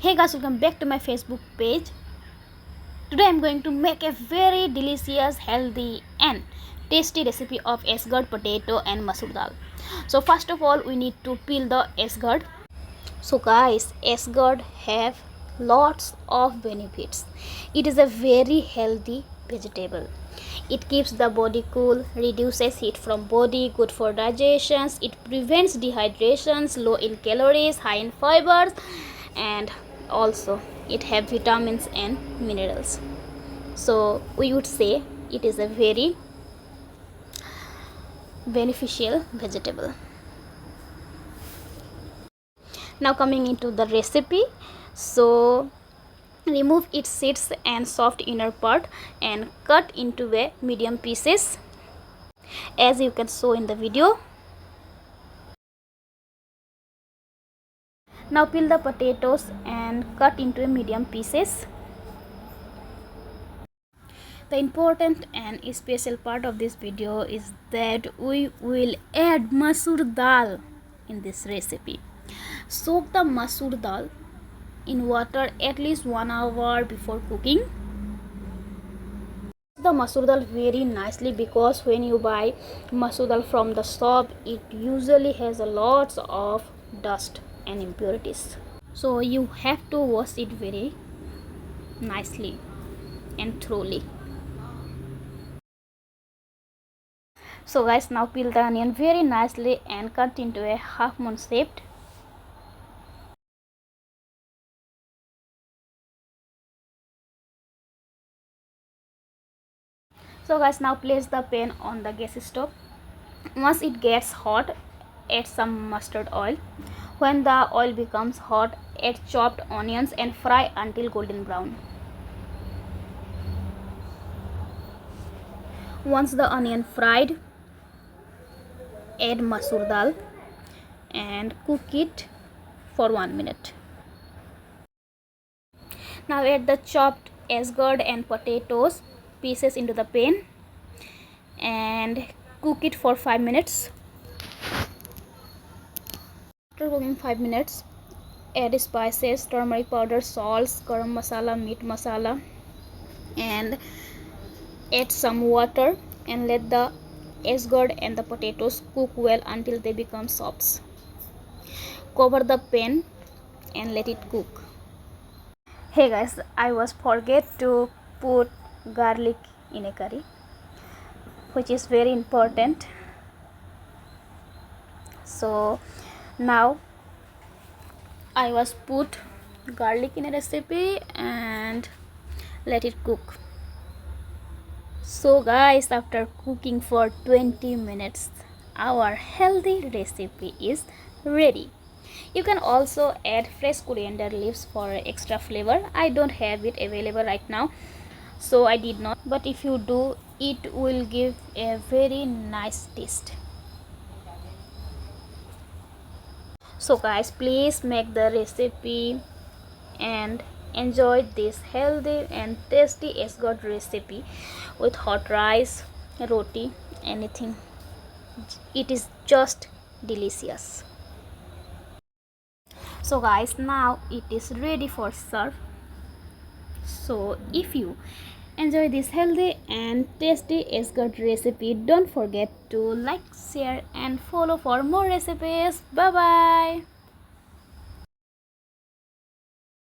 Hey guys, welcome back to my Facebook page. Today I'm going to make a very delicious, healthy and tasty recipe of esgard potato and masoor dal. So first of all we need to peel the esgard. So guys, esgard have lots of benefits. It is a very healthy vegetable. It keeps the body cool, reduces heat from body, good for digestion. It prevents dehydrations, low in calories, high in fibers, and also it have vitamins and minerals. So we would say it is a very beneficial vegetable. Now coming into the recipe, so remove its seeds and soft inner part and cut into a medium pieces as you can see in the video. Now peel the potatoes and cut into a medium pieces. The important and special part of this video is that we will add masoor dal in this recipe. Soak the masoor dal in water at least 1 hour before cooking. The masoor dal very nicely because when you buy masoor dal from the shop, it usually has a lots of dust and impurities. So you have to wash it very nicely and thoroughly. So guys, now peel the onion very nicely and cut into a half moon shape. So guys, now place the pan on the gas stove. Once it gets hot, add some mustard oil. When the oil becomes hot, add chopped onions and fry until golden brown. Once the onion fried, add masoor dal and cook it for 1 minute. Now add the chopped esgard and potatoes pieces into the pan and cook it for 5 minutes. After cooking 5 minutes, add spices, turmeric powder, salt, garam masala, meat masala, and add some water and let the esgard and the potatoes cook well until they become soft. Cover the pan and let it cook. Hey guys, I was forget to put garlic in a curry, which is very important. So now I was put garlic in a recipe and let it cook. So guys, after cooking for 20 minutes, our healthy recipe is ready. You can also add fresh coriander leaves for extra flavor. I don't have it available right now, so I did not, but if you do, it will give a very nice taste. So guys, please make the recipe and enjoy this healthy and tasty esgard recipe with hot rice, roti, anything. It is just delicious. So guys, now it is ready for serve. So if you enjoy this healthy and tasty esgard recipe, don't forget to like, share and follow for more recipes. Bye bye.